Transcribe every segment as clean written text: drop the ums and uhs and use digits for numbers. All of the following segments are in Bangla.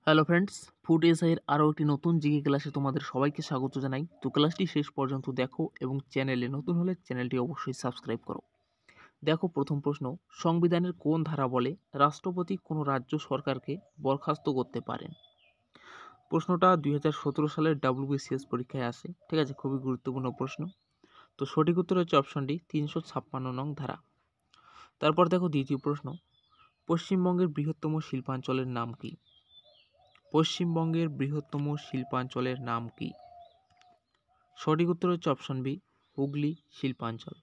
হ্যালো ফ্রেন্ডস, ফুড এসআইয়ের আরও একটি নতুন জিকে ক্লাসে তোমাদের সবাইকে স্বাগত জানাই। তো ক্লাসটি শেষ পর্যন্ত দেখো এবং চ্যানেলে নতুন হলে চ্যানেলটি অবশ্যই সাবস্ক্রাইব করো। দেখো, প্রথম প্রশ্ন, সংবিধানের কোন ধারা বলে রাষ্ট্রপতি কোনো রাজ্য সরকারকে বরখাস্ত করতে পারেন? প্রশ্নটা 2017 সালের WBCS পরীক্ষায় আসে। ঠিক আছে, খুবই গুরুত্বপূর্ণ প্রশ্ন। তো সঠিক উত্তর হচ্ছে অপশনটি 356 নং ধারা। তারপর দেখো দ্বিতীয় প্রশ্ন, পশ্চিমবঙ্গের বৃহত্তম শিল্পাঞ্চলের নাম কি? পশ্চিমবঙ্গের বৃহত্তম শিল্পাঞ্চলের নাম কি? সঠিক উত্তর হচ্ছে অপশন বি, হুগলি শিল্পাঞ্চল,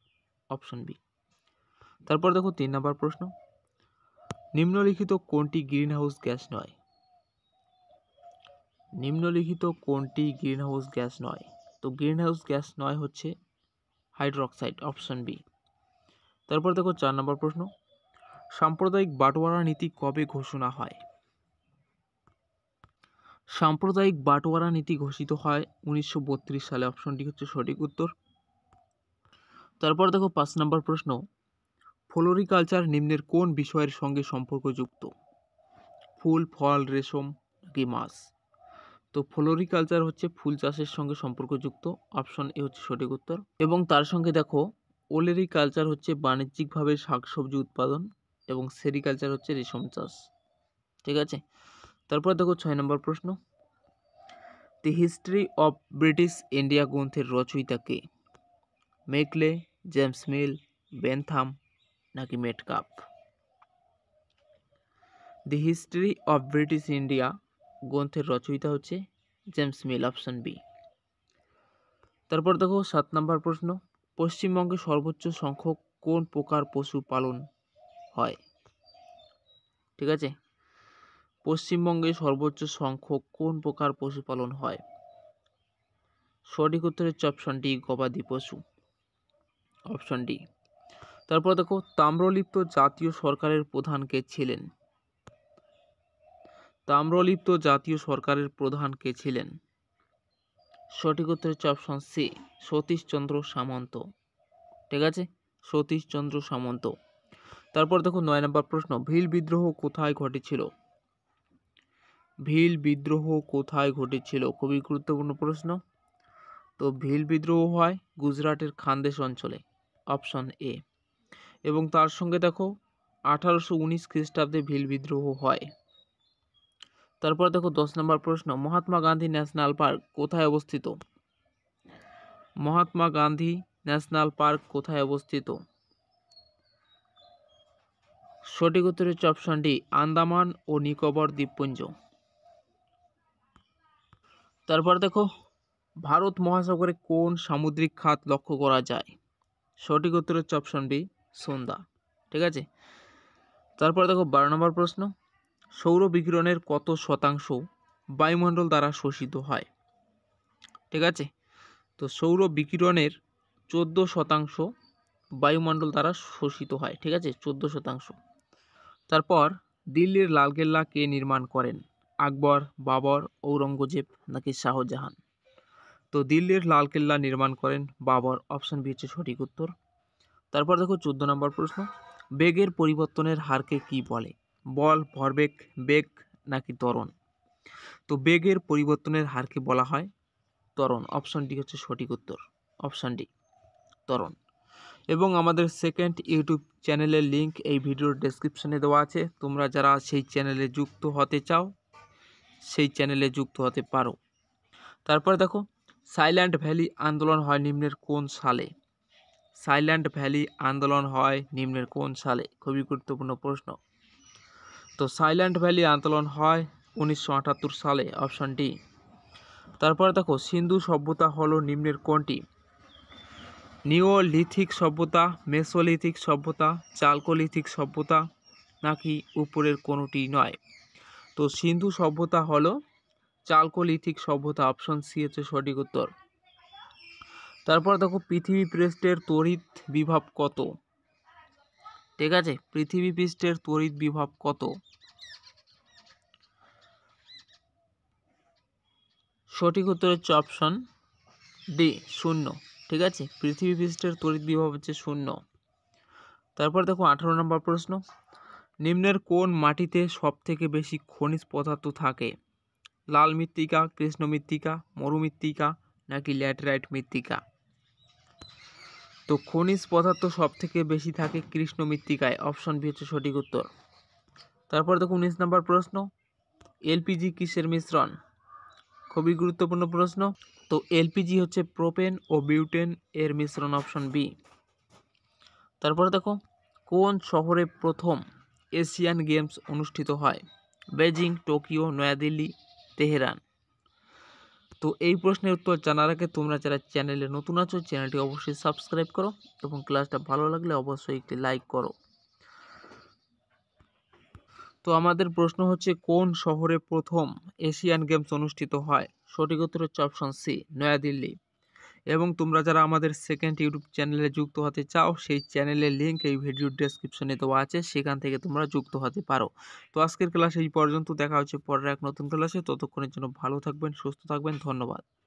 অপশন বি। তারপর দেখো 3 নম্বর প্রশ্ন, নিম্নলিখিত কোনটি গ্রিনহাউস গ্যাস নয়? নিম্নলিখিত কোনটি গ্রিনহাউস গ্যাস নয়? তো গ্রিনহাউস গ্যাস নয় হচ্ছে হাইড্রোক্সাইড, অপশন বি। তারপর দেখো 4 নম্বর প্রশ্ন, সাম্প্রদায়িক বাটোয়ারা নীতি কবে ঘোষণা হয়? সাম্প্রদায়িক বাটোয়ারা নীতি ঘোষিত হয় 1932 সালে, অপশনটি হচ্ছে সঠিক উত্তর। তারপর দেখো 5 নম্বর প্রশ্ন, ফ্লোরিকালচার নিম্নের কোন বিষয়ের সঙ্গে সম্পর্কযুক্ত? ফুল, ফল, রেশম নাকি মাছ? তো ফ্লোরিকালচার হচ্ছে ফুল চাষের সঙ্গে সম্পর্কযুক্ত, অপশন এ হচ্ছে সঠিক উত্তর। এবং তার সঙ্গে দেখো ওলেরিকালচার হচ্ছে বাণিজ্যিকভাবে শাকসবজি উৎপাদন এবং সেরিকালচার হচ্ছে রেশম চাষ। ঠিক আছে। তারপর দেখো 6 নম্বর প্রশ্ন, the history of British India গ্রন্থের রচয়িতা কে? মেকলে, জেমস মিল, বেনথাম নাকি Metcalfe? The history of British India গ্রন্থের রচয়িতা হচ্ছে জেমস মিল, অপশন বি। তারপর দেখো 7 নম্বর প্রশ্ন, পশ্চিমবঙ্গে সর্বোচ্চ সংখ্যক কোন প্রকার পশু পালন হয়? ঠিক আছে, পশ্চিমবঙ্গে সর্বোচ্চ সংখ্যক কোন প্রকার পশুপালন হয়? সঠিক উত্তর হচ্ছে অপশন ডি, গবাদি পশু, অপশন ডি। তারপর দেখো তাম্রলিপ্ত জাতীয় সরকারের প্রধান কে ছিলেন? তাম্রলিপ্ত জাতীয় সরকারের প্রধান কে ছিলেন? সঠিক উত্তর হচ্ছে অপশন সি, সতীশচন্দ্র সামন্ত। ঠিক আছে, সতীশচন্দ্র সামন্ত। তারপর দেখো 9 নম্বর প্রশ্ন, ভিল বিদ্রোহ কোথায় ঘটেছিল? ভিল বিদ্রোহ কোথায় ঘটেছিল? খুবই গুরুত্বপূর্ণ প্রশ্ন। তো ভিল বিদ্রোহ হয় গুজরাটের খানদেশ অঞ্চলে, অপশন এ। এবং তার সঙ্গে দেখো 1819 খ্রিস্টাব্দে ভিল বিদ্রোহ হয়। তারপর দেখো 10 নম্বর প্রশ্ন, মহাত্মা গান্ধী ন্যাশনাল পার্ক কোথায় অবস্থিত? মহাত্মা গান্ধী ন্যাশনাল পার্ক কোথায় অবস্থিত? সঠিক উত্তর হচ্ছে অপশন ডি, আন্দামান ও নিকোবর দ্বীপপুঞ্জ। তারপর দেখো ভারত মহাসাগরে কোন সামুদ্রিক খাত লক্ষ্য করা যায়? সঠিক উত্তর হচ্ছে অপশন বি, সন্ধ্যা। ঠিক আছে। তারপর দেখো 12 নম্বর প্রশ্ন, সৌর বিকিরণের কত শতাংশ বায়ুমণ্ডল দ্বারা শোষিত হয়? ঠিক আছে, তো সৌর বিকিরণের 14% বায়ুমণ্ডল দ্বারা শোষিত হয়। ঠিক আছে, 14%। তারপর দিল্লির লালকেল্লা কে নির্মাণ করেন? আকবর, বাবর, ঔরঙ্গজেব নাকি শাহজাহান? তো দিল্লির লালকেল্লা নির্মাণ করেন বাবর, অপশন বি হচ্ছে সঠিক উত্তর। তারপর দেখো 14 নম্বর প্রশ্ন, বেগের পরিবর্তনের হারকে কি বলে? বল, ভরবেগ, বেগ নাকি ত্বরণ? তো বেগের পরিবর্তনের হারকে বলা হয় ত্বরণ, অপশন ডি হচ্ছে সঠিক উত্তর, অপশন ডি, ত্বরণ। এবং আমাদের সেকেন্ড ইউটিউব চ্যানেলের লিঙ্ক এই ভিডিওর ডেসক্রিপশনে দেওয়া আছে। তোমরা যারা সেই চ্যানেলে যুক্ত হতে চাও সেই চ্যানেলে যুক্ত হতে পারো। তারপরে দেখো সাইলেন্ট ভ্যালি আন্দোলন হয় নিম্নের কোন সালে? সাইলেন্ট ভ্যালি আন্দোলন হয় নিম্নের কোন সালে? খুবই গুরুত্বপূর্ণ প্রশ্ন। তো সাইলেন্ট ভ্যালি আন্দোলন হয় 1978 সালে, অপশন ডি। তারপরে দেখো সিন্ধু সভ্যতা হলো নিম্নের কোনটি? নিওলিথিক সভ্যতা, মেসোলিথিক সভ্যতা, চালকোলিথিক সভ্যতা নাকি উপরের কোনোটি নয়? তো সিন্ধু সভ্যতা হলো চালকোলিথিক সভ্যতা, অপশন সি হচ্ছে সঠিক উত্তর। তারপর দেখো পৃথিবী পৃষ্ঠের তড়িৎ বিভব কত? ঠিক আছে, পৃথিবী পৃষ্ঠের তড়িৎ বিভব কত? সঠিক উত্তর হচ্ছে অপশন ডি, 0। ঠিক আছে, পৃথিবী পৃষ্ঠের তড়িৎ বিভব হচ্ছে 0। তারপর দেখো 18 নম্বর প্রশ্ন, নিম্নের কোন মাটিতে সব থেকে বেশি খনিজ পদার্থ থাকে? লাল মৃত্তিকা, কৃষ্ণ মৃত্তিকা, মরু মৃত্তিকা নাকি ল্যাটেরাইট মৃত্তিকা? তো খনিজ পদার্থ সব থেকে বেশি থাকে কৃষ্ণ মৃত্তিকায়, অপশন বি হচ্ছে সঠিক উত্তর। তারপর দেখো 19 নম্বর প্রশ্ন, এলপিজি কিসের মিশ্রণ? খুবই গুরুত্বপূর্ণ প্রশ্ন। তো এলপিজি হচ্ছে প্রোপেন ও বিউটেন এর মিশ্রণ, অপশন বি। তারপরে দেখো কোন শহরে প্রথম এশিয়ান গেমস অনুষ্ঠিত হয়? Beijing, Tokyo, New Delhi, Tehran. তো এই প্রশ্নের উত্তর জানার আগে তোমরা যারা চ্যানেলে নতুন আছো চ্যানেলটি অবশ্যই সাবস্ক্রাইব করো এবং ক্লাসটা ভালো লাগলে অবশ্যই একটি লাইক করো। তো আমাদের প্রশ্ন হচ্ছে কোন শহরে প্রথম এশিয়ান গেমস অনুষ্ঠিত হয়? সঠিক উত্তর হচ্ছে অপশন সি, নয়াদিল্লি। এবং তোমরা যারা আমাদের সেকেন্ড ইউটিউব চ্যানেলে যুক্ত হতে চাও সেই চ্যানেলের লিঙ্ক এই ভিডিওর ডেসক্রিপশনে দেওয়া আছে, সেখান থেকে তোমরা যুক্ত হতে পারো। তো আজকের ক্লাস এই পর্যন্ত, দেখা হচ্ছে পরের এক নতুন ক্লাসে। ততক্ষণের জন্য ভালো থাকবেন, সুস্থ থাকবেন, ধন্যবাদ।